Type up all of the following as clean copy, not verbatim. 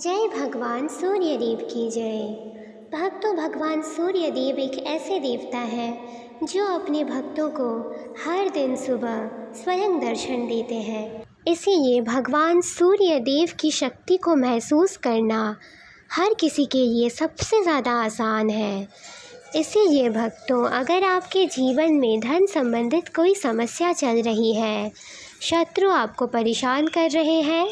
जय भगवान सूर्यदेव की जय। भक्तों, भगवान सूर्यदेव एक ऐसे देवता है जो अपने भक्तों को हर दिन सुबह स्वयं दर्शन देते हैं। इसीलिए भगवान सूर्यदेव की शक्ति को महसूस करना हर किसी के लिए सबसे ज़्यादा आसान है। इसीलिए भक्तों, अगर आपके जीवन में धन संबंधित कोई समस्या चल रही है, शत्रु आपको परेशान कर रहे हैं,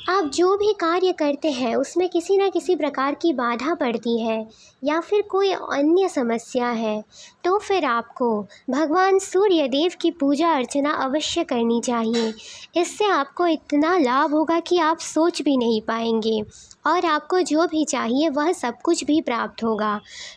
आप जो भी कार्य करते हैं उसमें किसी न किसी प्रकार की बाधा पड़ती है या फिर कोई अन्य समस्या है, तो फिर आपको भगवान सूर्यदेव की पूजा अर्चना अवश्य करनी चाहिए। इससे आपको इतना लाभ होगा कि आप सोच भी नहीं पाएंगे और आपको जो भी चाहिए वह सब कुछ भी प्राप्त होगा।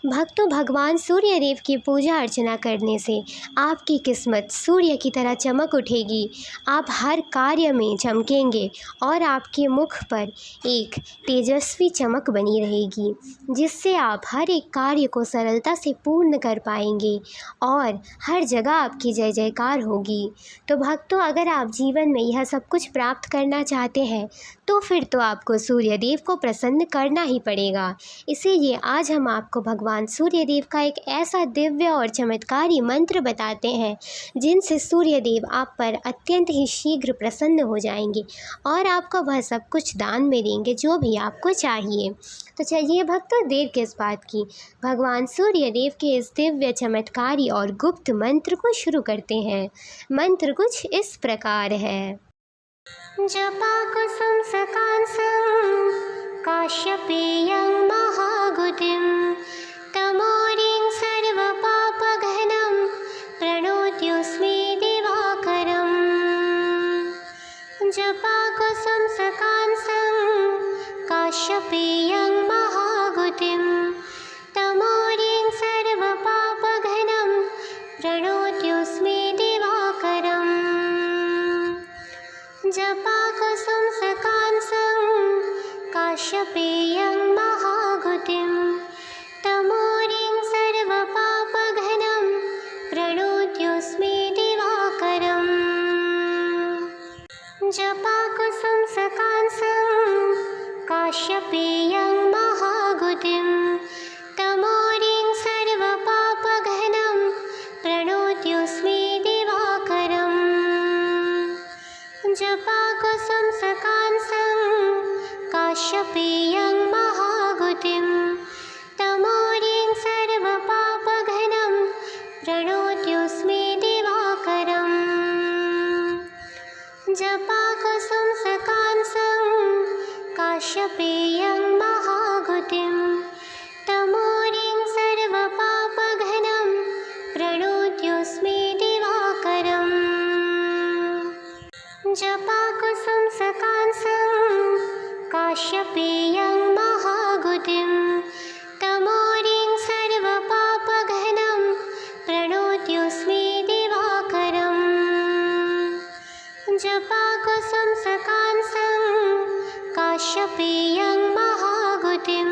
भक्तों, भगवान सूर्यदेव की पूजा अर्चना करने से आपकी किस्मत सूर्य की तरह चमक उठेगी। आप हर कार्य में चमकेंगे और आपके मुख पर एक तेजस्वी चमक बनी रहेगी, जिससे आप हर एक कार्य को सरलता से पूर्ण कर पाएंगे और हर जगह आपकी जय जयकार होगी। तो भक्तों, अगर आप जीवन में यह सब कुछ प्राप्त करना चाहते हैं तो फिर तो आपको सूर्यदेव को प्रसन्न करना ही पड़ेगा। इसीलिए आज हम आपको भगवान सूर्यदेव का एक ऐसा दिव्य और चमत्कारी मंत्र बताते हैं जिनसे सूर्यदेव आप पर अत्यंत ही शीघ्र प्रसन्न हो जाएंगे और आपको वह सब कुछ दान में देंगे जो भी आपको चाहिए। तो चलिए भक्तों, देर किस बात की, भगवान सूर्यदेव के इस दिव्य चमत्कारी और गुप्त मंत्र को शुरू करते हैं। मंत्र कुछ इस प्रकार है। जपाकुसुम सकांसं काश्यपेयं महागुतिं तमोरिं सर्वपापघ्नं प्रणोत्योऽस्मि दिवाकरम्। जपाकुसुम सकांसं काश्यपेयं महागुतिं तमोरिं सर्वपापघ्नं प्रणोत्योऽस्मि दिवाकरम्। जपाकुसुम सकांसं काश्यपेयं महागुतिं तमोरिं सर्वपापघ्नं प्रणोत्योऽस्मि दिवाकरम्। जपाकुसुम सकांसं काश्यपेयं महागुतिं तमोरिं सर्वपापघ्नं प्रणोत्योऽस्मि दिवाकरम्। जपाकुसुम सकांसं काश्यपेयं महागुतिं तमोरिं सर्वपापघ्नं प्रणोत्योऽस्मि दिवाकरम्। जपाकुसुम सकांसं काश्यपेयं महागुतिं तमोरिं सर्वपापघ्नं प्रणोत्योऽस्मि दिवाकरम्। जपाकुसुम सकांसं काश्यपेयं महागुतिं तमोरिं सर्वपापघ्नं प्रणोत्योऽस्मि दिवाकरम्। जपाकुसुम सकांसं काश्यपेयं महागुतिं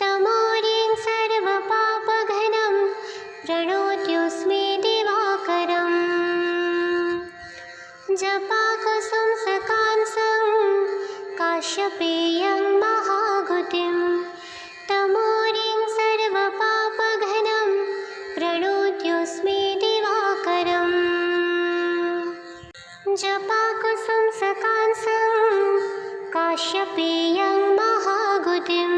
तमोरिं सर्वपापघ्नं प्रणोत्योऽस्मि दिवाकरम्। जपाकुसुम सकांसं काश्यपेयं महागुतिं तमोरिं सर्वपापघ्नं प्रणोत्योऽस्मि दिवाकरम्। जपाकुसुम सकांसं काश्यपेयं महागुतिं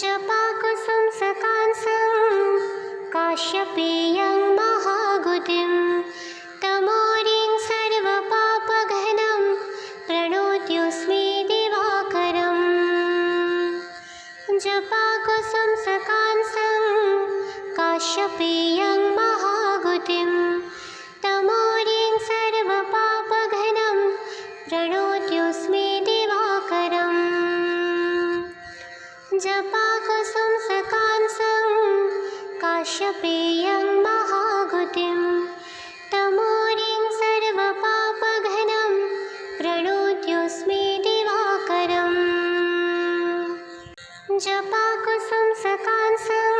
जपाकुसुम सकांसं काश्यपेयं महागुतिं तमोरिं सर्वपापघ्नं प्रणोत्योऽस्मि दिवाकरम्। जपाकुसुम सकांसं काश्यपेयं महागुतिं तमोरिं सर्वपापघ्नं प्रणोत्योऽस्मि दिवाकरम्। जपाकुसुम सकांसं काश्यपेयं महागुतिं तमोरिं सर्वपापघ्नं प्रणोत्योऽस्मि दिवाकरम्। जपाकुसुम सकांसं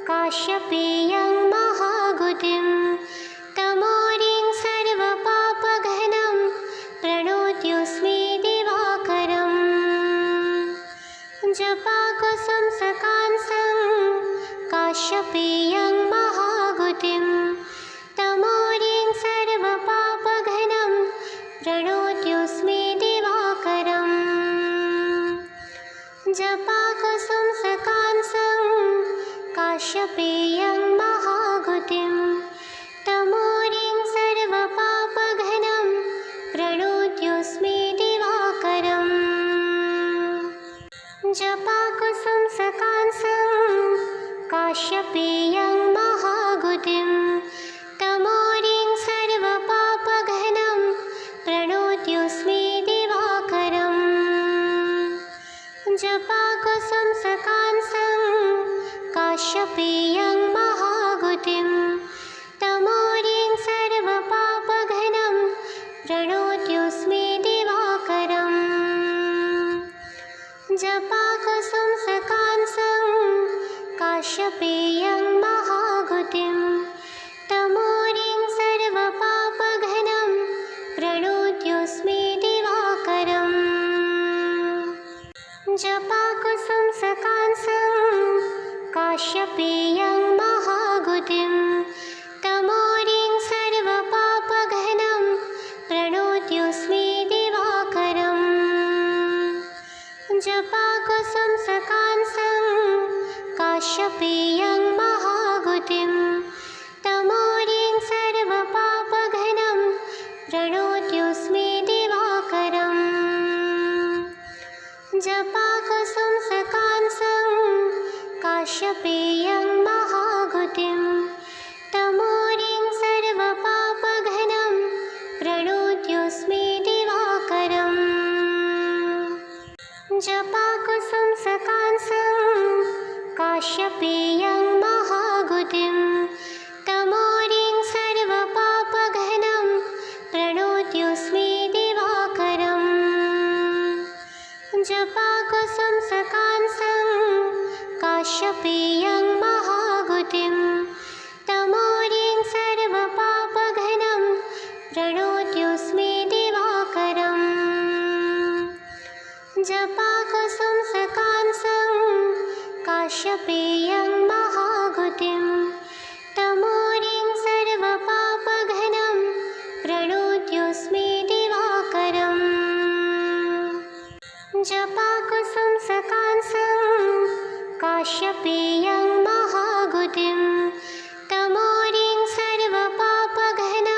काश्यपेयं महागुतिं तमोरिं सर्वपापघ्नं प्रणोत्योऽस्मि दिवाकरम्। जपाकुसुम सकांसं काश्यपेयं महागुतिं तमोरिं सर्वपापघ्नं प्रणोत्योऽस्मि दिवाकरम्। जपाकुसुम सकांसं काश्यपेयं महागुतिं तमोरिं सर्वपापघ्नं प्रणोत्योऽस्मि दिवाकरम्। जपाकुसुम सकांसं काश्यपेयं महागुतिं तमोरिं सर्वपापघ्नं प्रणोत्योऽस्मि दिवाकरम्। जपाकुसुम सकांसं काश्यपेयं महागुतिं तमोरिं सर्वपापघ्नं प्रणोत्योऽस्मि दिवाकरम्। जपाकुसुम सकांसं काश्यपेयं महागुतिं तमोरिं सर्वपापघ्नं प्रणोत्योऽस्मि दिवाकरम्। जपाकुसुम सकांसं काश्यपेयं महागुतिं तमोरिं सर्वपापघ्नं प्रणोत्योऽस्मि दिवाकरम्। जपाकुसुम सकांसं काश्यपेयं महागुतिं तमोरिं सर्वपापघ्नं प्रणोत्योऽस्मि दिवाकरम्। जपाकुसुम सकांसं काश्यपेयं महागुतिं तमोरिं सर्वपापघ्नं प्रणोत्योऽस्मि दिवाकरम्। जपाकुसुम सकांसं काश्यपेयं महागुतिं तमोरिं सर्वपापघ्नं प्रणोत्योऽस्मि दिवाकरम्। जपाकुसुम सकांसं काश्यपेयं महागुतिं तमोरिं सर्वपापघ्नं प्रणोत्योऽस्मि दिवाकरम्। जपाकुसुम सकांसं काश्यपेयं महागुतिं तमोरिं सर्वपापघ्नं प्रणोत्योऽस्मि दिवाकरम्। जपाकुसुम सकांसं काश्यपेयं महागुतिं तमोरिं सर्वपापघ्नं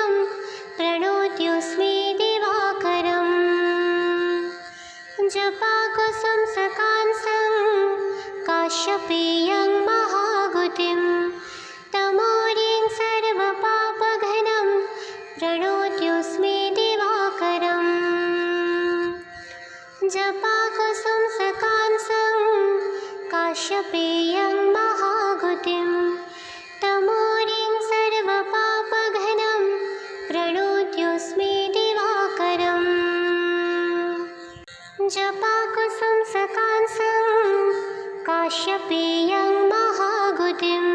प्रणोत्योऽस्मि दिवाकरम्। जपाकुसुम सकांसं काश्यपेयं महागुतिं तमोरिं सर्वपापघ्नं प्रणोत्योऽस्मि दिवाकरम्। जपाकुसुम सकांसं काश्यपेयं महागुतिं तमोरिं सर्वपापघ्नं प्रणोत्योऽस्मि दिवाकरम्। जपाकुसुम सकांसं काश्यपेयं महागुतिं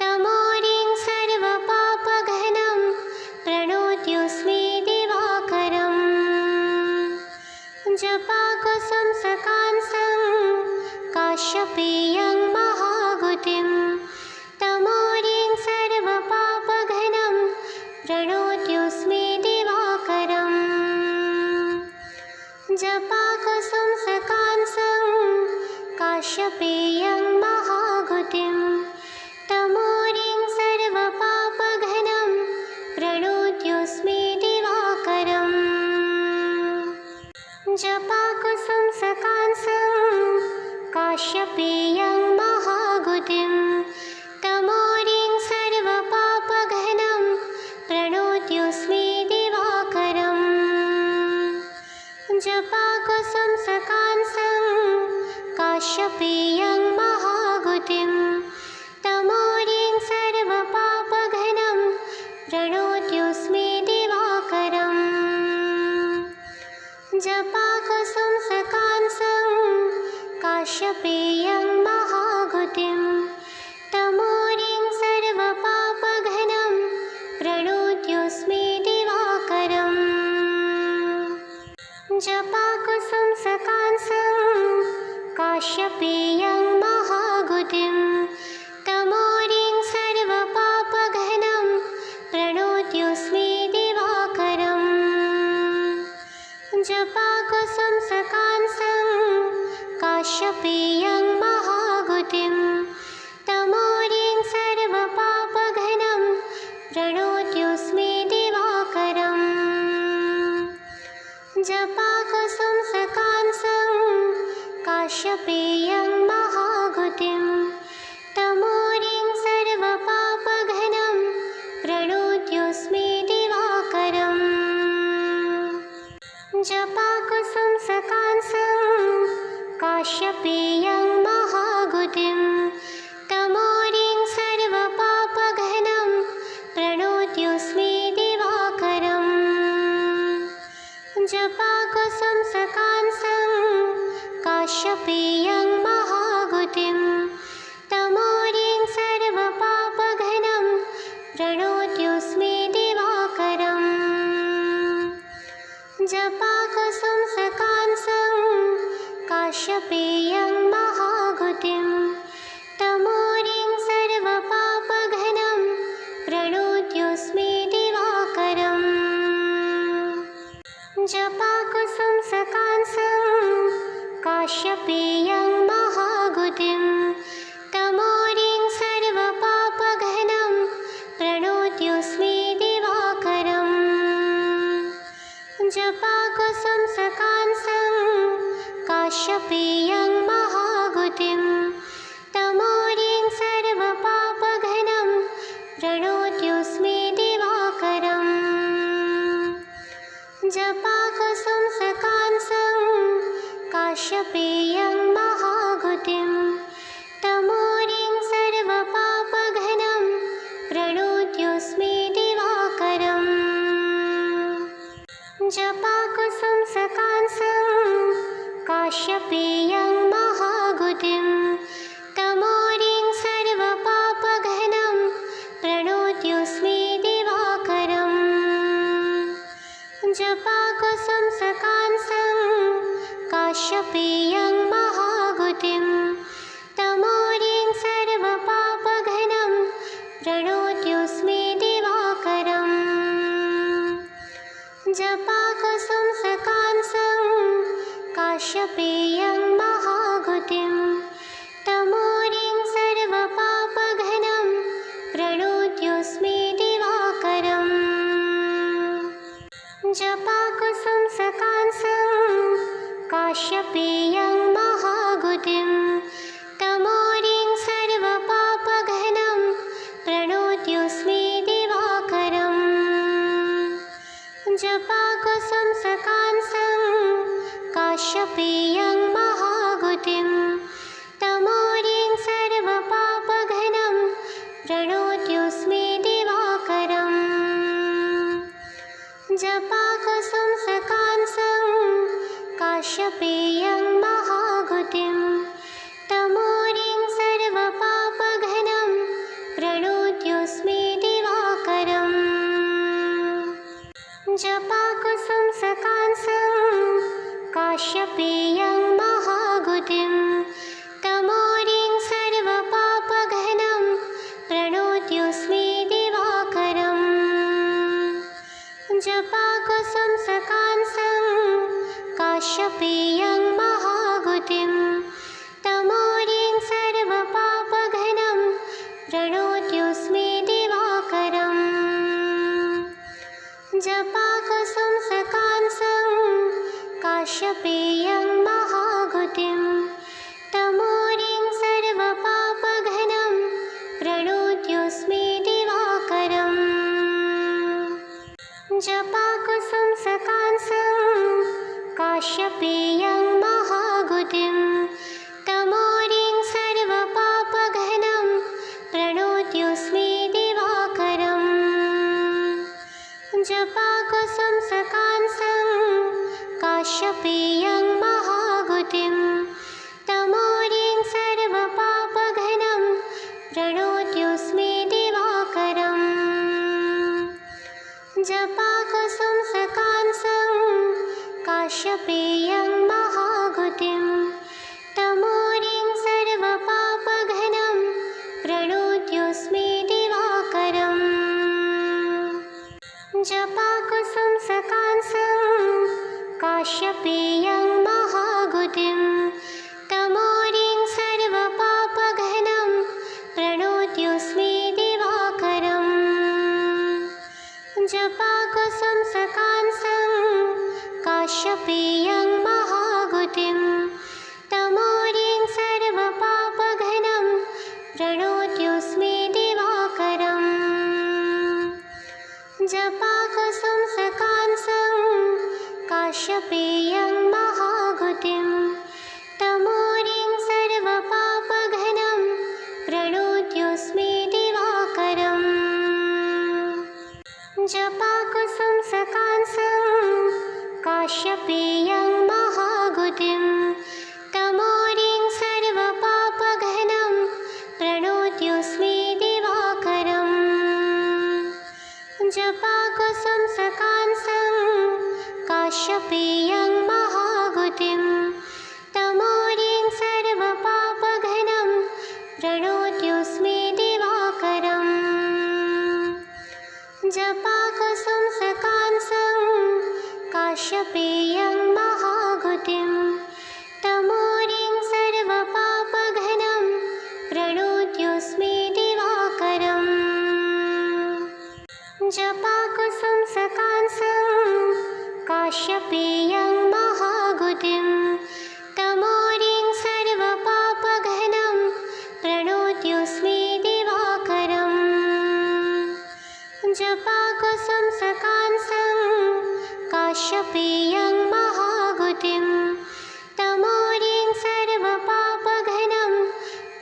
तमोरिं सर्वपापघ्नं प्रणोत्योऽस्मि दिवाकरम्। जपाकुसुम सकांसं काश्यपेयं महागुतिं तमोरिं सर्वपापघ्नं प्रणोत्योऽस्मि दिवाकरम्। जपाकुसुम सकांसं काश्यपेयं महागुतिं तमोरिं सर्वपापघ्नं प्रणोत्योऽस्मि दिवाकरम् जपाकुसुमसकांसं काश्यपेयं महागुतिं तमोरिं सर्वपापघ्नं प्रणोत्योऽस्मि दिवाकरम् जपाकुसुमसकांसं काश्यपेयं महागुतिं तमोरिं सर्वपापघ्नं प्रणोत्योऽस्मि दिवाकरम् जपाकुसुमसकांसं काश्यपेयं महागुतिं तमोरिं सर्वपापघ्नं प्रणोत्योऽस्मि दिवाकरम् जपाकुसुमसकांसं काश्यपेयं महागुतिं तमोरिं सर्वपापघ्नं प्रणोत्योऽस्मि दिवाकरम् जपाकुसुमसकांसं काश्यपेयं महागुतिं तमोरिं सर्वपापघ्नं प्रणोत्योऽस्मि दिवाकरम् जपाकुसुमसकांसं काश्यपेयं महागुतिं तमोरिं सर्वपापघ्नं प्रणोत्योऽस्मि दिवाकरम् जपाकुसुमसकांसं काश्यपेयं महागुतिं तमोरिं सर्वपापघ्नं प्रणोत्योऽस्मि दिवाकरम् जपाकुसुमसकांसं काश्यपेयं महागुतिं तमोरिं सर्वपापघ्नं प्रणोत्योऽस्मि दिवाकरम् जपाकुसुमसकांसं काश्यपेयं महागुतिं तमोरिं सर्वपापघ्नं प्रणोत्योऽस्मि दिवाकरम् जपाकुसुमसकांसं काश्यपेयं महागुतिं तमोरिं सर्वपापघ्नं प्रणोत्योऽस्मि दिवाकरम् जपाकुसुमसकांसं काश्यपेयं महागुतिं तमोरिं सर्वपापघ्नं प्रणोत्योऽस्मि दिवाकरम् जपाकुसुमसकांसं काश्यपेयं महागुतिं तमोरिं सर्वपापघ्नं प्रणोत्योऽस्मि दिवाकरम् जपाकुसुमसकांसं काश्यपेयं महागुतिं तमोरिं सर्वपापघ्नं प्रणोत्योऽस्मि दिवाकरम् जपाकुसुमसकांसं काश्यपेयं महागुतिं तमोरिं सर्वपापघ्नं प्रणोत्योऽस्मि दिवाकरम् जपाकुसुमसकांसं काश्यपेयं महागुतिं तमोरिं सर्वपापघ्नं प्रणोत्योऽस्मि दिवाकरम् जपाकुसुमसकांसं काश्यपेयं महागुतिं तमोरिं सर्वपापघ्नं प्रणोत्योऽस्मि दिवाकरम् जपाकुसुमसकांसं काश्यपेयं महागुतिं तमोरिं सर्वपापघ्नं प्रणोत्योऽस्मि दिवाकरम् जपाकुसुमसकांसं काश्यपेयं महागुतिं तमोरिं सर्वपापघ्नं प्रणोत्योऽस्मि दिवाकरम् जपाकुसुमसकांसं काश्यपेयं महागुतिं तमोरिं सर्वपापघ्नं प्रणोत्योऽस्मि दिवाकरम् जपाकुसुमसकांसं काश्यपेयं महागुतिं तमोरिं काश्यपेयं महागुतिं तमोरिं सर्वपापघ्नं प्रणोत्योऽस्मि दिवाकरम् जपाकुसुमसकांसं काश्यपेयं महागुतिं तमोरिं सर्वपापघ्नं प्रणोत्योऽस्मि दिवाकरम् जपाकुसुमसकांसं काश्यपेयं महागुतिं तमोरिं सर्वपापघ्नं प्रणोत्योऽस्मि दिवाकरम् जपाकुसुमसकांसं काश्यपेयं महागुतिं तमोरिं सर्वपापघ्नं प्रणोत्योऽस्मि दिवाकरम् जपाकुसुमसकांसं काश्यपेयं महागुतिं तमोरिं सर्वपापघ्नं प्रणोत्योऽस्मि दिवाकरम् जपाकुसुमसकांसं काश्यपेयं महागुतिं तमोरिं सर्वपापघ्नं प्रणोत्योऽस्मि दिवाकरम् जपाकुसुमसकांसं काश्यपेयं महागुतिं तमोरिं सर्वपापघ्नं प्रणोत्योऽस्मि दिवाकरम् जपाकुसुमसकांसं काश्यपेयं महागुतिं तमोरिं सर्वपापघ्नं प्रणोत्योऽस्मि दिवाकरम् जपाकुसुमसकांसं काश्यपेयं महागुतिं तमोरिं सर्वपापघ्नं प्रणोत्योऽस्मि दिवाकरम् जपाकुसुमसकांसं काश्यपेयं महागुतिं तमोरिं सर्वपापघ्नं प्रणोत्योऽस्मि दिवाकरम् जपाकुसुमसकांसं काश्यपेयं महागुतिं तमोरिं सर्वपापघ्नं प्रणोत्योऽस्मि दिवाकरम् जपाकुसुमसकांसं काश्यपेयं महागुतिं तमोरिं सर्वपापघ्नं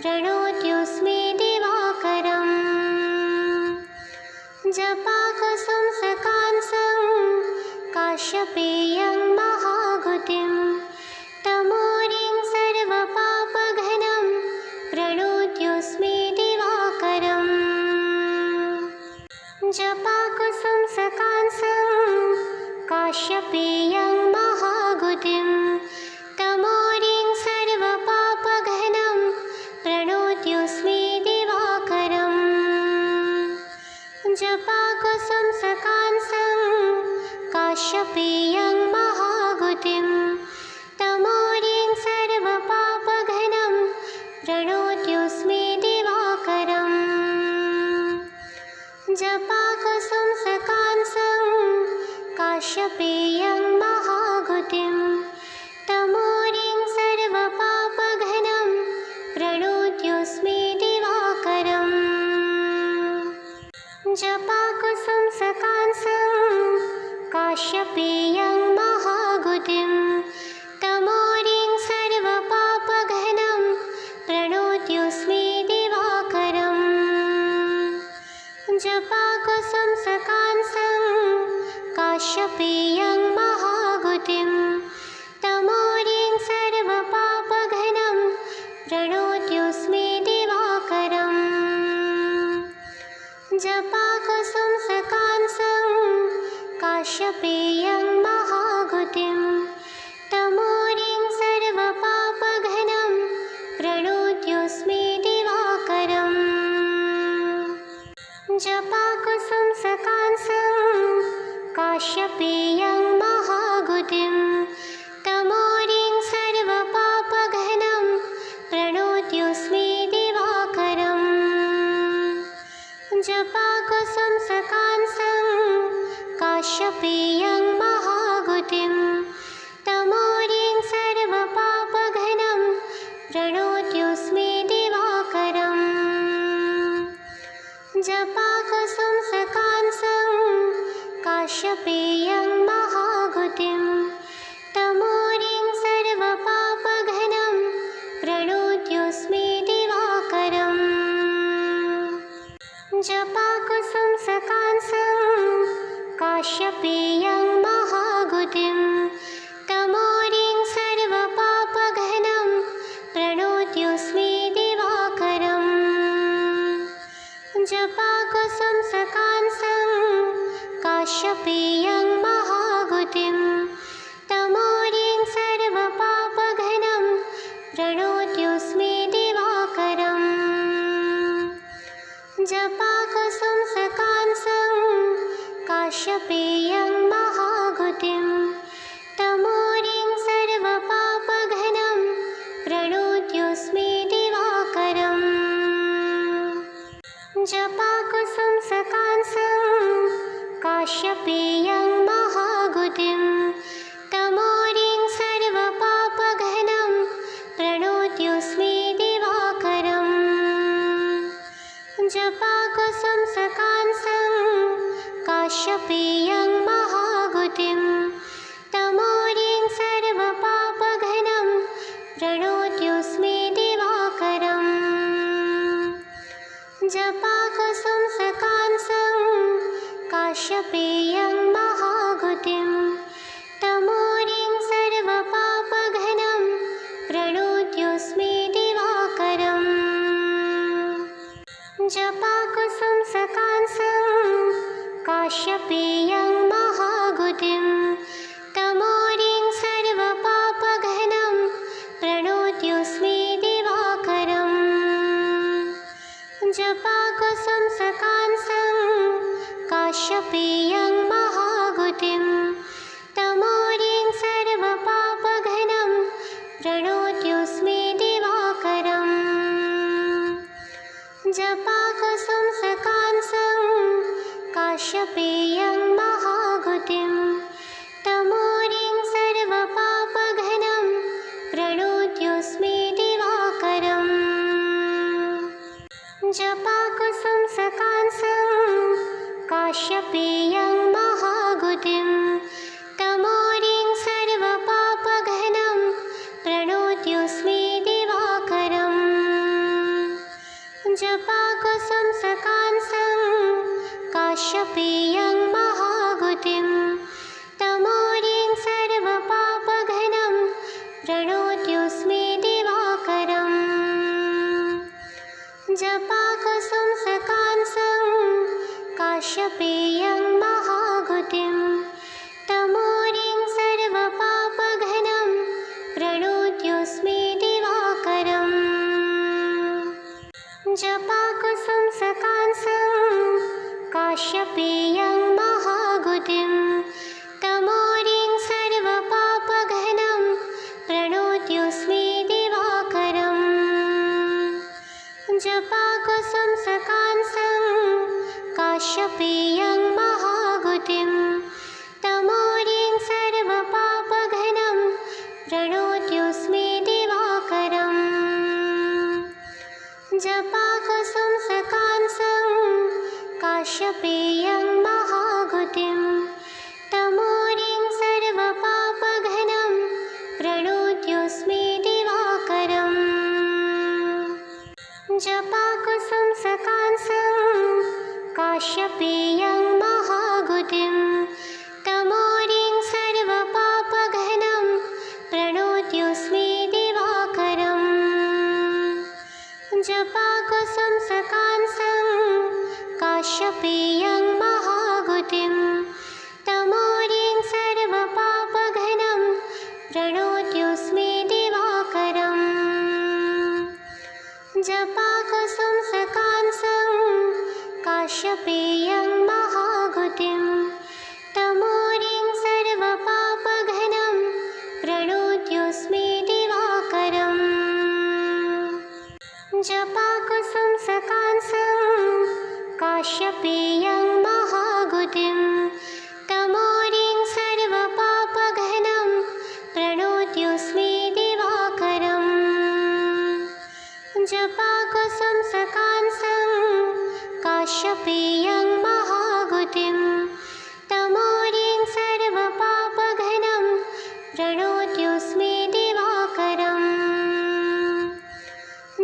प्रणोत्योऽस्मि दिवाकरम् जपाकुसुमसकांसं काश्यपेयं महागुतिं तमोरिं सर्वपापघ्नं प्रणोत्योऽस्मि दिवाकरम् जपाकुसुमसकांसं काश्यपेयं महागुतिं तमोरिं सर्वपापघ्नं प्रणोत्योऽस्मि दिवाकरम् जपाकुसुमसकांसं काश्यपेयं प्रणोत्योऽस्मि दिवाकरम् जपाकुसुम सकांसं काश्यपेयं महागुतिं तमोरिं सर्वपापघ्नं प्रणोत्योऽस्मि दिवाकरम् जपाकुसुम सकांसं काश्यपेयं महागुतिं तमोरिं सर्वपापघ्नं प्रणोत्योऽस्मि दिवाकरम् जपाकुसुम सकांसं काश्यपेयं महागुतिं तमोरिं सर्वपापघ्नं प्रणोत्योऽस्मि दिवाकरम् जपाकुसुम सकांसं काश्यपेयं महागुतिं तमोरिं सर्वपापघ्नं प्रणोत्योऽस्मि दिवाकरम् जपाकुसुम सकांसं काश्यपेयं महागुतिं तमोरिं सर्वपापघ्नं प्रणोत्योऽस्मि दिवाकरम् जपाकुसुम सकांसं काश्यपेयं महागुतिं तमोरिं सर्वपापघ्नं प्रणोत्योऽस्मि दिवाकरम् जपाकुसुम सकांसं काश्यपेयं महागुतिं तमोरिं सर्वपापघ्नं प्रणोत्योऽस्मि दिवाकरम् जपाकुसुम सकांसं काश्यपेयं महागुतिं तमोरिं सर्वपापघ्नं प्रणोत्योऽस्मि दिवाकरम् जपाकुसुम सकांसं काश्यपेयं महागुतिं तमोरिं सर्वपापघ्नं प्रणोत्योऽस्मि दिवाकरम्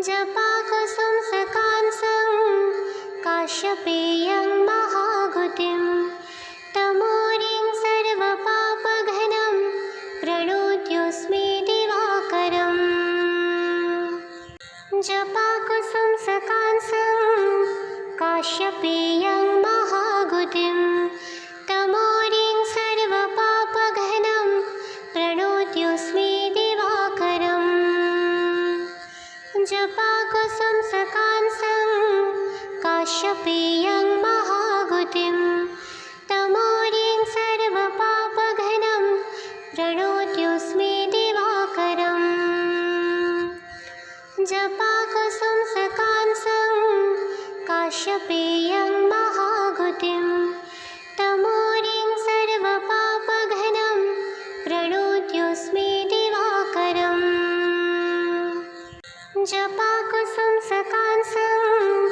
जपाकुसुम सकांसं काश्यपेयं महागुतिं तमोरिं सर्वपापघ्नं प्रणोत्योऽस्मि दिवाकरम् जपाकुसुम सकांसं काश्यपेयं महागुतिं तमोरिं सर्वपापघ्नं प्रणोत्योऽस्मि दिवाकरम् जपाकुसुम सकांसं काश्यपेयं महागुतिं तमोरिं सर्वपापघ्नं प्रणोत्योऽस्मि दिवाकरम् जपाकुसुम सकांसं काश्यपेयं महागुतिं तमोरिं सर्वपापघ्नं प्रणोत्योऽस्मि दिवाकरम् जपाकुसुम सकांसं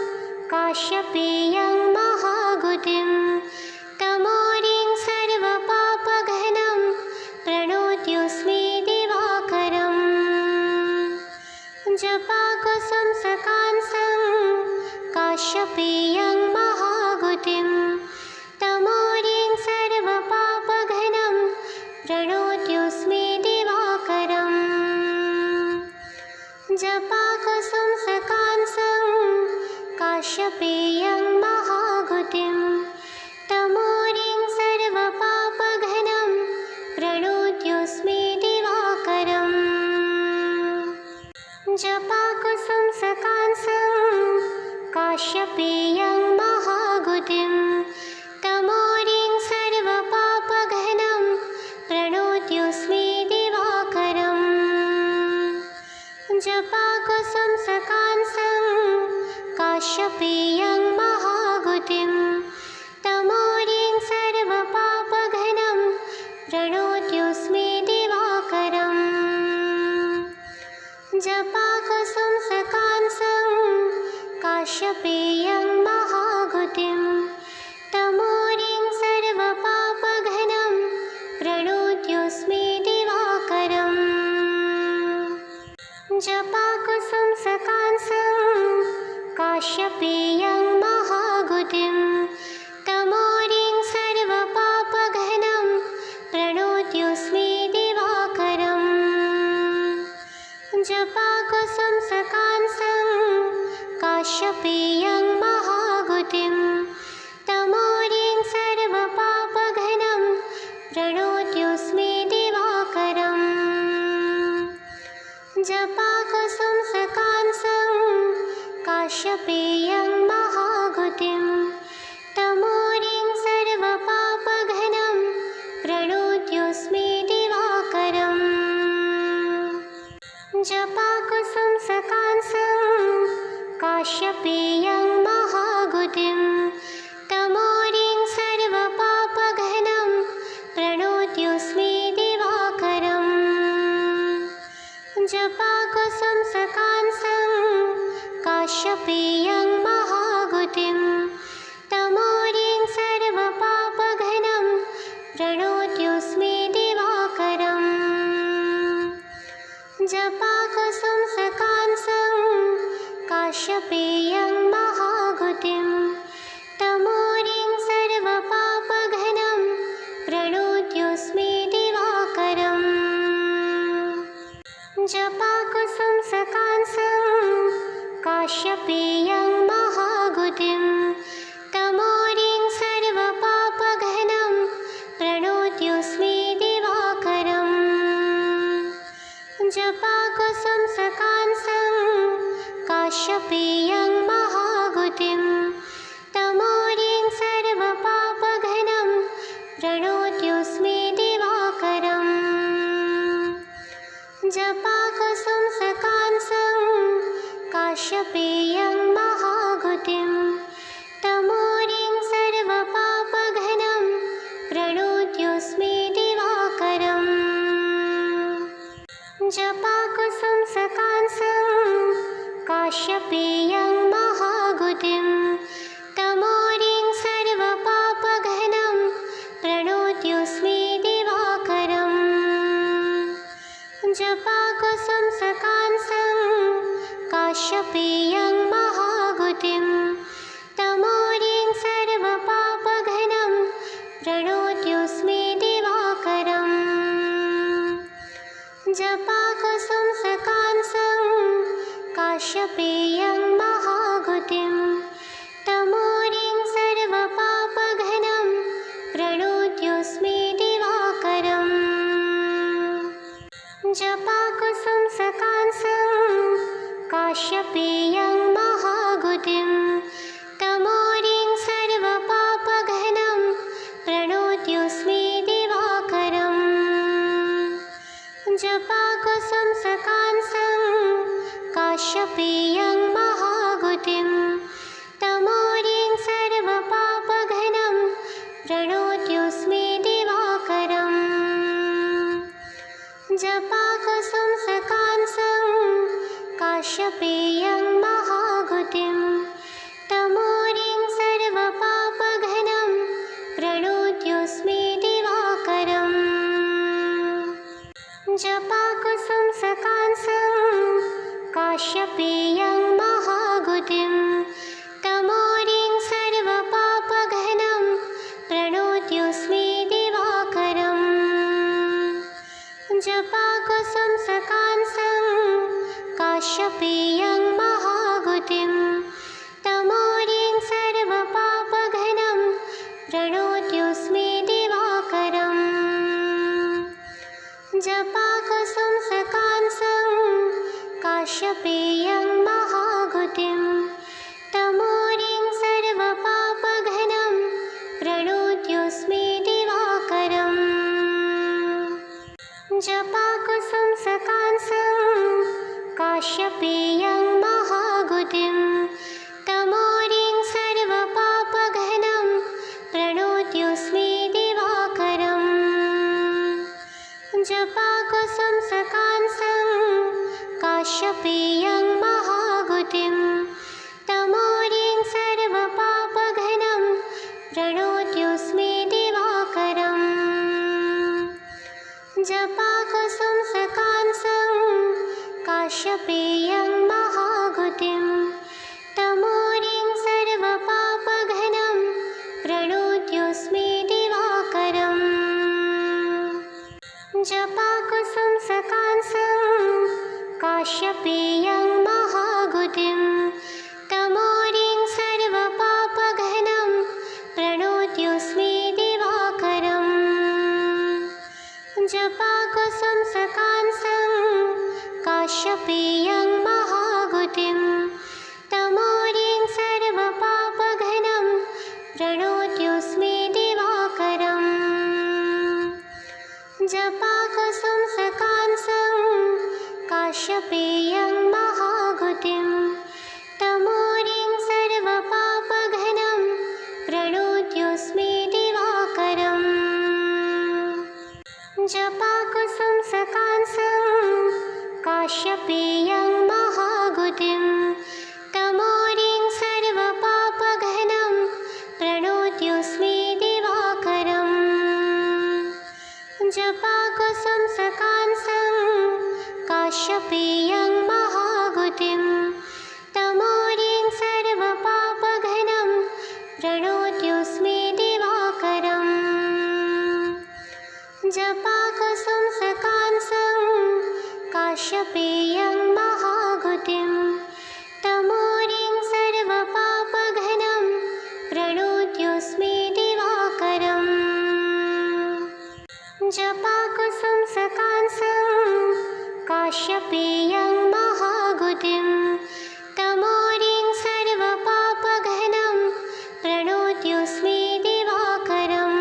काश्यपेयं महागुतिं तमोरिं सर्वपापघ्नं प्रणोत्योऽस्मि दिवाकरम् जपाकुसुम सकांसं काश्यपेयं महागुतिं तमोरिं सर्वपापघ्नं प्रणोत्योऽस्मि दिवाकरम् जपाकुसुम सकांसं काश्यपेयं महागुतिं तमोरिं सर्वपापघ्नं प्रणोत्योऽस्मि दिवाकरम् जपाकुसुम सकांसं काश्यपेयं महागुतिं तमोरिं सर्वपापघ्नं प्रणोत्योऽस्मि दिवाकरम् जपाकुसुम सकांसं काश्यपेयं महागुतिं तमोरिं सर्वपापघ्नं प्रणोत्योऽस्मि दिवाकरम् जपाकुसुम सकांसं काश्यपेयं महागुतिं काश्यपेयं महागुतिं तमोरिं सर्वपापघ्नं प्रणोत्योऽस्मि दिवाकरम् जपाकुसुमसकांसं काश्यपेयं महागुतिं तमोरिं सर्वपापघ्नं प्रणोत्योऽस्मि दिवाकरम् जपाकुसुमसकांसं काश्यपेयं महागुतिं तमोरिं सर्वपापघ्नं प्रणोत्योऽस्मि दिवाकरम् जपाकुसुमसकांसं काश्यपेयं महागुतिं तमोरिं सर्वपापघ्नं प्रणोत्योऽस्मि दिवाकरम् जपाकुसुमसकांसं काश्यपेयं महागुतिं तमोरिं सर्वपापघ्नं प्रणोत्योऽस्मि दिवाकरम् जपाकुसुमसकांसं काश्यपेयं महागुतिं तमोरिं सर्वपापघ्नं प्रणोत्योऽस्मि दिवाकरम् जपाकुसुमसकांसं काश्यपेयं महागुतिं तमोरिं सर्वपापघ्नं प्रणोत्योऽस्मि दिवाकरम् जपाकुसुमसकांसं काश्यपेयं महागुतिं तमोरिं सर्वपापघ्नं प्रणोत्योऽस्मि दिवाकरम् जपाकुसुमसकांसं काश्यपेयं महागुतिं तमोरिं सर्वपापघ्नं प्रणोत्योऽस्मि दिवाकरम् जपाकुसुमसकांसं काश्यपेयं महागुतिं तमोरिं सर्वपापघ्नं प्रणोत्योऽस्मि दिवाकरम् जपाकुसुमसकांसं काश्यपेयं महागुतिं तमोरिं सर्वपापघ्नं प्रणोत्योऽस्मि दिवाकरम् जपाकुसुमसकांसं काश्यपेयं महागुतिं तमोरिं सर्वपापघ्नं प्रणोत्योऽस्मि दिवाकरम् जपाकुसुमसकांसं काश्यपेयं महागुतिं तमोरिं सर्वपापघ्नं प्रणोत्योऽस्मि दिवाकरम् जपाकुसुमसकांसं काश्यपेयं महागुतिं तमोरिं सर्वपापघ्नं प्रणोत्योऽस्मि दिवाकरम् जपाकुसुमसकांसं काश्यपेयं महागुतिं तमोरिं सर्वपापघ्नं प्रणोत्योऽस्मि दिवाकरम् जपाकुसुमसकांसं काश्यपेयं महागुतिं तमोरिं सर्वपापघ्नं प्रणोत्योऽस्मि दिवाकरम् जपाकुसुमसकांसं काश्यपेयं महागुतिं तमोरिं सर्वपापघ्नं प्रणोत्योऽस्मि दिवाकरम् जपाकुसुमसकांसं काश्यपेयं महागुतिं तमोरिं सर्वपापघ्नं प्रणोत्योऽस्मि दिवाकरम् जपाकुसुमसकांसं काश्यपेयं महागुतिं तमोरिं सर्वपापघ्नं प्रणोत्योऽस्मि दिवाकरम् जपाकुसुमसकांसं काश्यपेयं महागुतिं तमोरिं सर्वपापघ्नं प्रणोत्योऽस्मि दिवाकरम् जपाकुसुमसकांसं काश्यपेयं महागुतिं तमोरिं काश्यपेयं महागुतिं तमोरिं सर्वपापघ्नं प्रणोत्योऽस्मि दिवाकरम् जपाकुसुमसकांसं काश्यपेयं महागुतिं तमोरिं सर्वपापघ्नं प्रणोत्योऽस्मि दिवाकरम् जपाकुसुमसकांसं काश्यपेयं महागुतिं तमोरिं सर्वपापघ्नं प्रणोत्योऽस्मि दिवाकरम् जपाकुसुमसकांसं काश्यपेयं महागुतिं तमोरिं सर्वपापघ्नं प्रणोत्योऽस्मि दिवाकरम् जपाकुसुमसकांसं काश्यपेयं महागुतिं तमोरिं सर्वपापघ्नं प्रणोत्योऽस्मि दिवाकरम् जपाकुसुमसकांसं काश्यपेयं महागुतिं तमोरिं सर्वपापघ्नं प्रणोत्योऽस्मि दिवाकरम्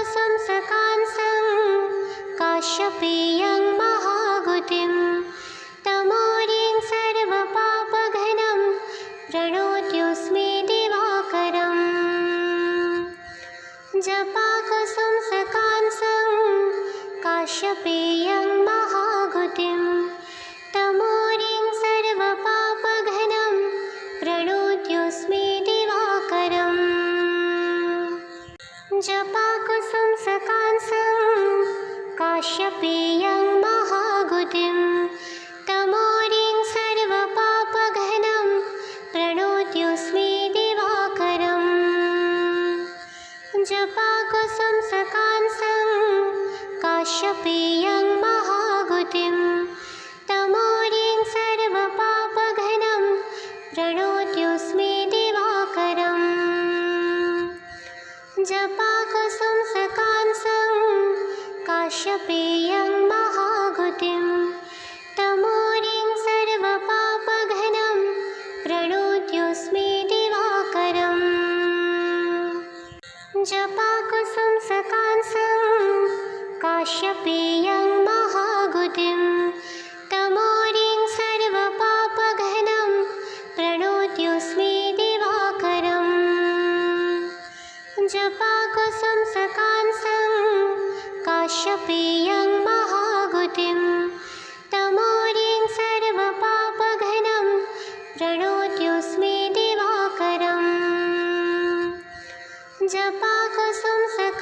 जपाकुसुमसकांसं काश्यपेयं महागुतिं तमोरिं सर्वपापघ्नं प्रणोत्योऽस्मि दिवाकरम् जपाकुसुमसकांसं काश्यपेयं महागुतिं तमोरिं सर्वपापघ्नं प्रणोत्योऽस्मि दिवाकरम् जपाकुसुमसकांसं काश्यपेयं महागुतिं तमोरिं सर्वपापघ्नं प्रणोत्योऽस्मि दिवाकरम् जपाकुसुमसकांसं काश्यपेयं महागुतिं तमोरिं सर्वपापघ्नं प्रणोत्योऽस्मि दिवाकरम् जपाकुसुमसकांसं काश्यपेयं महागुतिं तमोरिं सर्वपापघ्नं प्रणोत्योऽस्मि दिवाकरम् जपाकुसुमसकांसं काश्यपेयं महागुतिं तमोरिं सर्वपापघ्नं प्रणोत्योऽस्मि दिवाकरम् जपाकुसुमसकांसं काश्यपेयं महागुतिं तमोरिं सर्वपापघ्नं प्रणोत्योऽस्मि दिवाकरम् जपाकुसुमसकांसं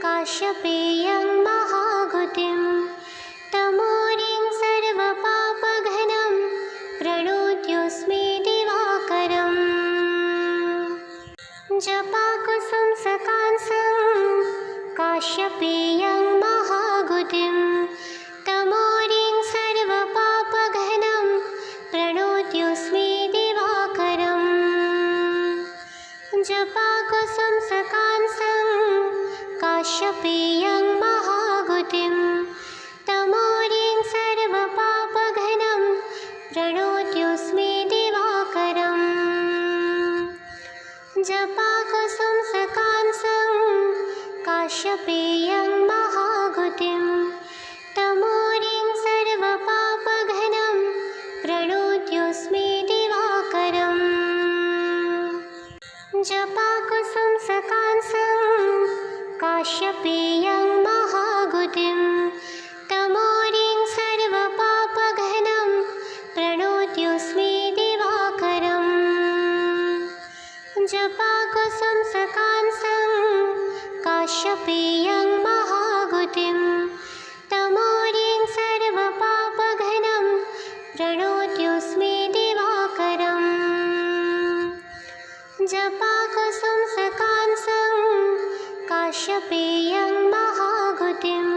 काश्यपेयं महागुतिं तमोरिं सर्वपापघ्नं प्रणोत्योऽस्मि दिवाकरम् जपाकुसुमसकांसं काश्यपेयं महागुतिं तमोरिं सर्वपापघ्नं प्रणोत्योऽस्मि दिवाकरम् जपाकुसुमसकांसं काश्यपेयं महागुतिं तमोरिं सर्वपापघ्नं प्रणोत्योऽस्मि दिवाकरम् जपाकुसुमसकांसं काश्यपेयं महागुतिं तमोरिं सर्वपापघ्नं प्रणोत्योऽस्मि दिवाकरम् जपाकुसुमसकांसं काश्यपेयं महागुतिं तमोरिं सर्वपापघ्नं प्रणोत्योऽस्मि दिवाकरम् जपाकुसुमसकांसं काश्यपेयं महागुतिं तमोरिं सर्वपापघ्नं प्रणोत्योऽस्मि दिवाकरम् जपाकुसुमसकांसं काश्यपेयं महागुतिं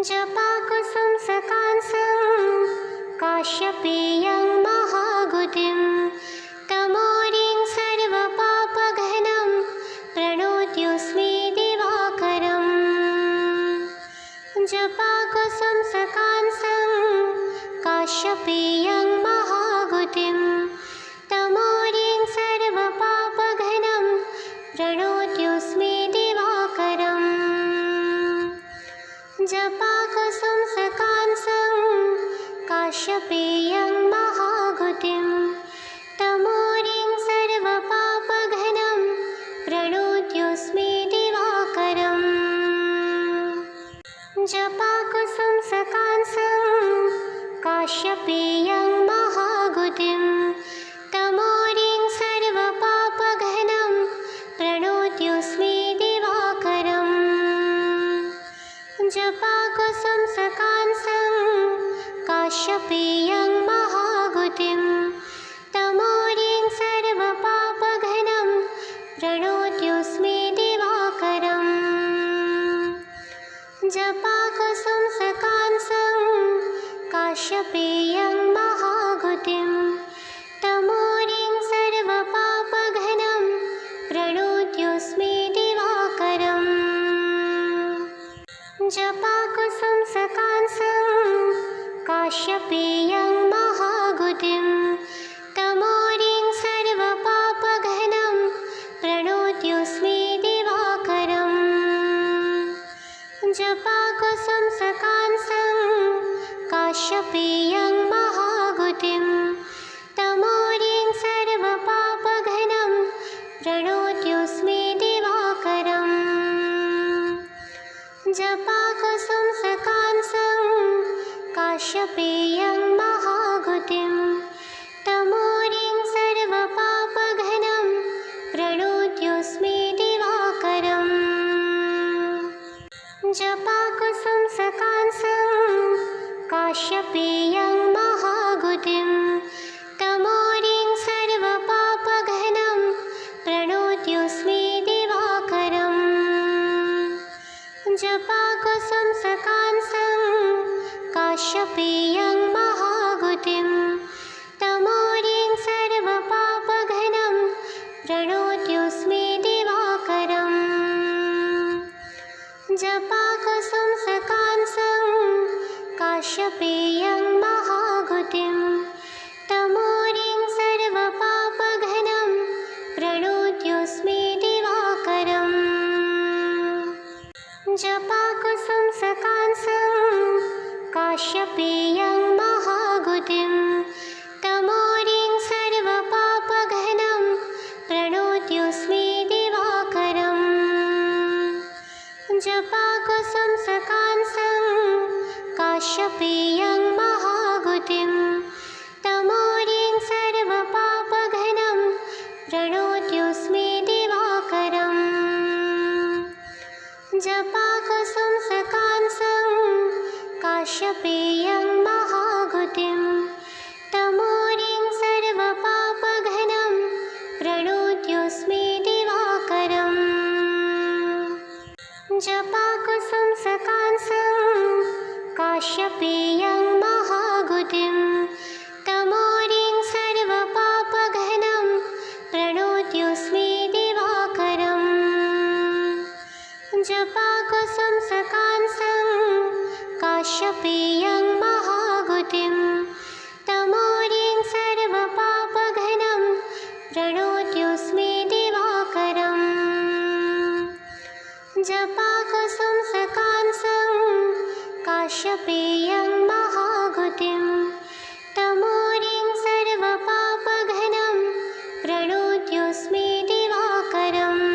जपाकुसुम सकांसं काश्यपेयं महागुतिं तमोरिं सर्वपापघ्नं प्रणोत्योऽस्मि दिवाकरम्। जपाकुसुम सकांसं काश्यपेयं महागुतिं तमोरिं सर्वपापघ्नं प्रणोत्योऽस्मि दिवाकरम्। जपाकुसुम सकांसं काश्यपेयं महागुतिं तमोरिं सर्वपापघ्नं प्रणोत्योऽस्मि दिवाकरम्। जपाकुसुम सकांसं काश्यपेयं महागुतिं तमोरिं सर्वपापघ्नं प्रणोत्योऽस्मि दिवाकरम्। जपाकुसुम सकांसं काश्यपेयं महागुतिं तमोरिं सर्वपापघ्नं प्रणोत्योऽस्मि दिवाकरम्। जपाकुसुम सकांसं काश्यपेयं महागुतिं तमोरिं सर्वपापघ्नं प्रणोत्योऽस्मि दिवाकरम्। जपाकुसुम सकांसं काश्यपेयं महागुतिं तमोरिं सर्वपापघ्नं प्रणोत्योऽस्मि दिवाकरम्। जपाकुसुम सकांसं काश्यपेयं महागुतिं तमोरिं सर्वपापघ्नं प्रणोत्योऽस्मि दिवाकरम्। जपाकुसुम सकांसं काश्यपेयं महागुतिं तमोरिं सर्वपापघ्नं प्रणोत्योऽस्मि दिवाकरम्। जपाकुसुम सकांसं काश्यपेयं महागुतिं तमोरिं सर्वपापघ्नं प्रणोत्योऽस्मि दिवाकरम्। जपाकुसुम सकांसं काश्यपेयं महागुतिं तमोरिं सर्वपापघ्नं प्रणोत्योऽस्मि दिवाकरम्। जपाकुसुम सकांसं काश्यपेयं महागुतिं तमोरिं सर्वपापघ्नं प्रणोत्योऽस्मि दिवाकरम्। जपाकुसुम सकांसं काश्यपेयं महागुतिं तमोरिं सर्वपापघ्नं प्रणोत्योऽस्मि दिवाकरम्। जपाकुसुम सकांसं काश्यपेयं महागुतिं तमोरिं सर्वपापघ्नं प्रणोत्योऽस्मि दिवाकरम्। जपाकुसुम सकांसं काश्यपेयं महागुतिं तमोरिं सर्वपापघ्नं प्रणोत्योऽस्मि दिवाकरम्। जपाकुसुम सकांसं काश्यपेयं महागुतिं तमोरिं सर्वपापघ्नं प्रणोत्योऽस्मि दिवाकरम्। जपाकुसुम सकांसं काश्यपेयं महागुतिं तमोरिं सर्वपापघ्नं प्रणोत्योऽस्मि दिवाकरम्। जपाकुसुम सकांसं काश्यपेयं महागुतिं तमोरिं सर्वपापघ्नं प्रणोत्योऽस्मि दिवाकरम्।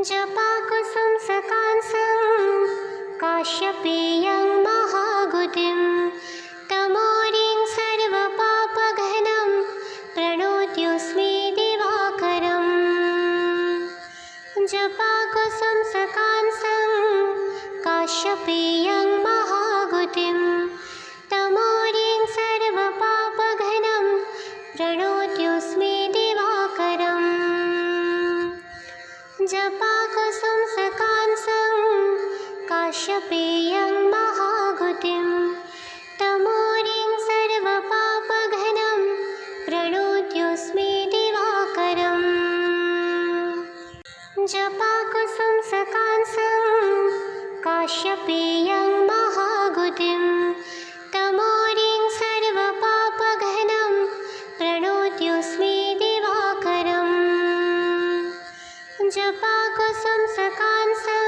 जपाकुसुम सकांसं काश्यपेयं महागुतिं तमोरिं सर्वपापघ्नं प्रणोत्योऽस्मि दिवाकरम्। जपाकुसुम सकांसं काश्यपेयं महागुतिं तमोरिं सर्वपापघ्नं प्रणोत्योऽस्मि दिवाकरम्। जपाकुसुम सकांसं काश्यपेयं काश्यपेयं महागुतिं तमोरिं सर्वपापघ्नं प्रणोत्योऽस्मि दिवाकरम् जपाकुसुमसकांसं काश्यपेयं महागुतिं तमोरिं सर्वपापघ्नं प्रणोत्योऽस्मि दिवाकरम् जपाकुसुमसकांसं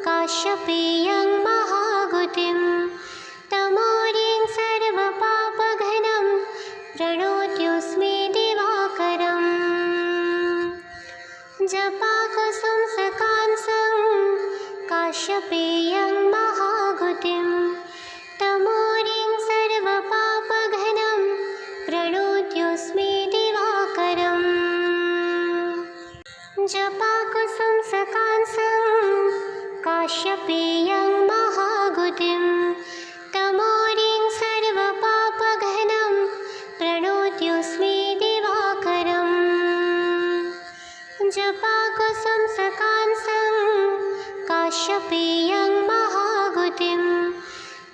काश्यपेयं महागुतिं तमोरिं सर्वपापघ्नं प्रणोत्योऽस्मि दिवाकरम् जपाकुसुमसकांसं काश्यपेयं महागुतिं तमोरिं सर्वपापघ्नं प्रणोत्योऽस्मि दिवाकरम् जपाकुसुमसकांसं काश्यपेयं महागुतिं तमोरिं सर्वपापघ्नं प्रणोत्योऽस्मि दिवाकरम् जपाकुसुमसकांसं काश्यपेयं महागुतिं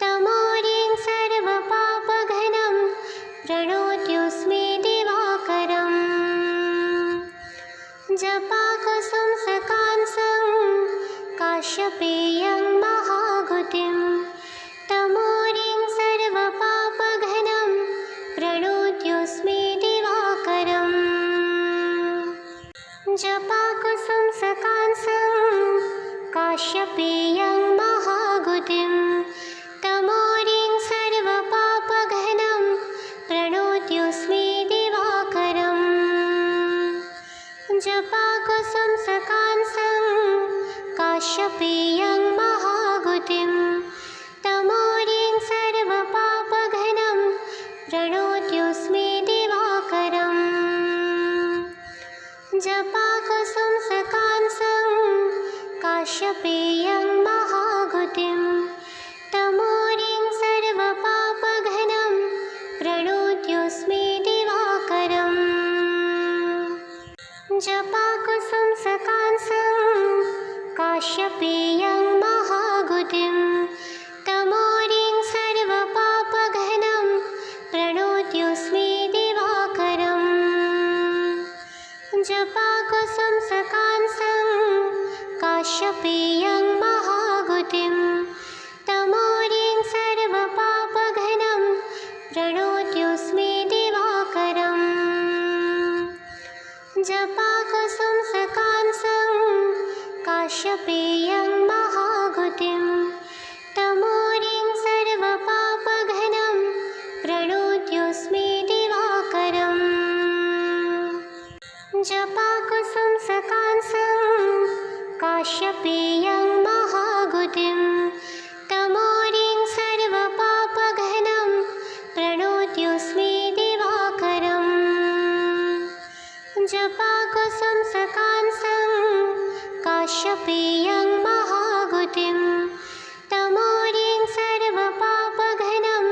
तमोरिं सर्वपापघ्नं प्रणोत्योऽस्मि दिवाकरम् जपाकुसुमसकांसं काश्यपेयं महागुतिं तमोरिं सर्वपापघ्नं प्रणोत्योऽस्मि दिवाकरम् जपाकुसुमसकांसं काश्यपेयं महागुतिं तमोरिं सर्वपापघ्नं प्रणोत्योऽस्मि दिवाकरम् जपाकुसुमसकांसं काश्यपेयं महागुतिं तमोरिं सर्वपापघ्नं प्रणोत्योऽस्मि दिवाकरम् जपाकुसुमसकांसं काश्यपेयं महागुतिं तमोरिं सर्वपापघ्नं प्रणोत्योऽस्मि दिवाकरम् जपाकुसुमसकांसं काश्यपेयं महागुतिं तमोरिं सर्वपापघ्नं प्रणोत्योऽस्मि दिवाकरम् जपाकुसुमसकांसं काश्यपेयं महागुतिं तमोरिं सर्वपापघ्नं प्रणोत्योऽस्मि दिवाकरम् जपाकुसुमसकांसं काश्यपेयं महागुतिं तमोरिं सर्वपापघ्नं प्रणोत्योऽस्मि दिवाकरम् जपाकुसुमसकांसं काश्यपेयं महागुतिं तमोरिं सर्वपापघ्नं प्रणोत्योऽस्मि दिवाकरम् जपाकुसुमसकांसं काश्यपेयं महागुतिं तमोरिं सर्वपापघ्नं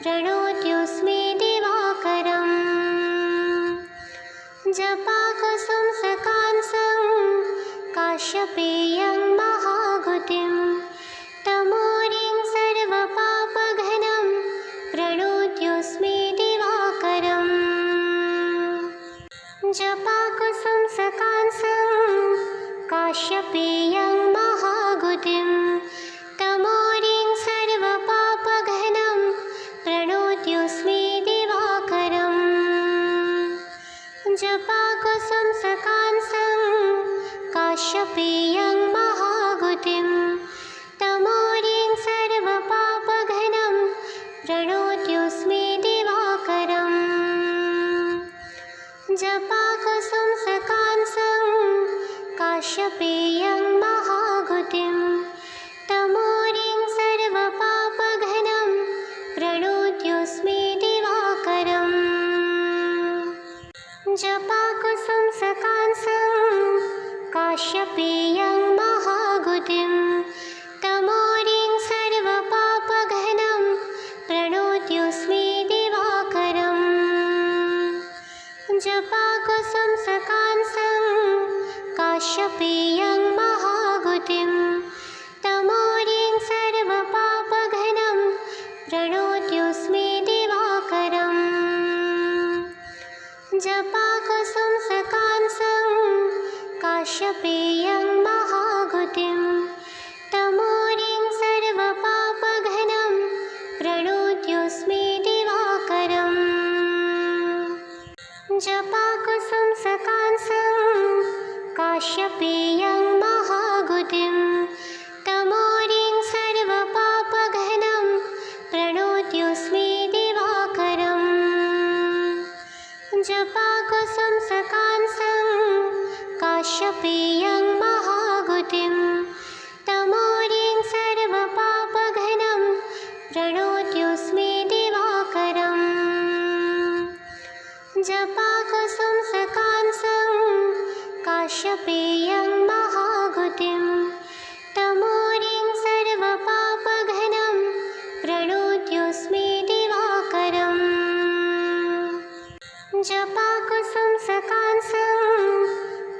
प्रणोत्योऽस्मि दिवाकरम् जपाकुसुमसकांसं काश्यपेयं महागुतिं तमोरिं सर्वपापघ्नं प्रणोत्योऽस्मि दिवाकरम् जपाकुसुमसकांसं काश्यपेयं महागुतिं तमोरिं सर्वपापघ्नं प्रणोत्योऽस्मि दिवाकरम् जपाकुसुमसकांसं काश्यपेयं महागुतिं तमोरिं सर्वपापघ्नं प्रणोत्योऽस्मि दिवाकरम् जपाकुसुमसकांसं काश्यपेयं महागुतिं तमोरिं सर्वपापघ्नं प्रणोत्योऽस्मि दिवाकरम् जपाकुसुमसकांसं काश्यपेयं महागुतिं तमोरिं सर्वपापघ्नं प्रणोत्योऽस्मि दिवाकरम् जपाकुसुमसकांसं काश्यपेयं महागुतिं तमोरिं काश्यपेयं महागुतिं तमोरिं सर्वपापघ्नं प्रणोत्योऽस्मि दिवाकरम् जपाकुसुमसकांसं काश्यपेयं महागुतिं तमोरिं सर्वपापघ्नं प्रणोत्योऽस्मि दिवाकरम् जपाकुसुमसकांसं काश्यपेयं महागुतिं तमोरिं सर्वपापघ्नं प्रणोत्योऽस्मि दिवाकरम् जपाकुसुमसकांसं काश्यपेयं महागुतिं तमोरिं सर्वपापघ्नं प्रणोत्योऽस्मि दिवाकरम् जपाकुसुमसकांसं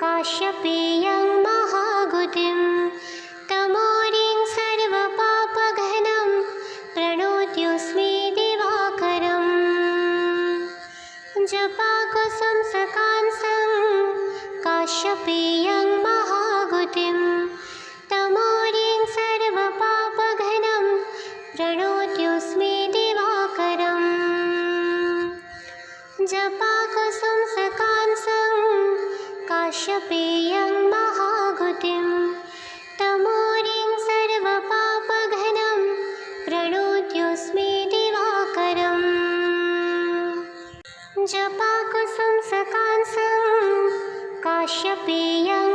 काश्यपेयं महागुतिं तमोरिं सर्वपापघ्नं प्रणोत्योऽस्मि दिवाकरम् जपाकुसुमसकांसं काश्यपेयं महागुतिं तमोरिं सर्वपापघ्नं प्रणोत्योऽस्मि दिवाकरम् जपाकुसुमसकांसं काश्यपेयं महागुतिं तमोरिं सर्वपापघ्नं प्रणोत्योऽस्मि दिवाकरम् जपाकुसुमसकांसं काश्यपेयं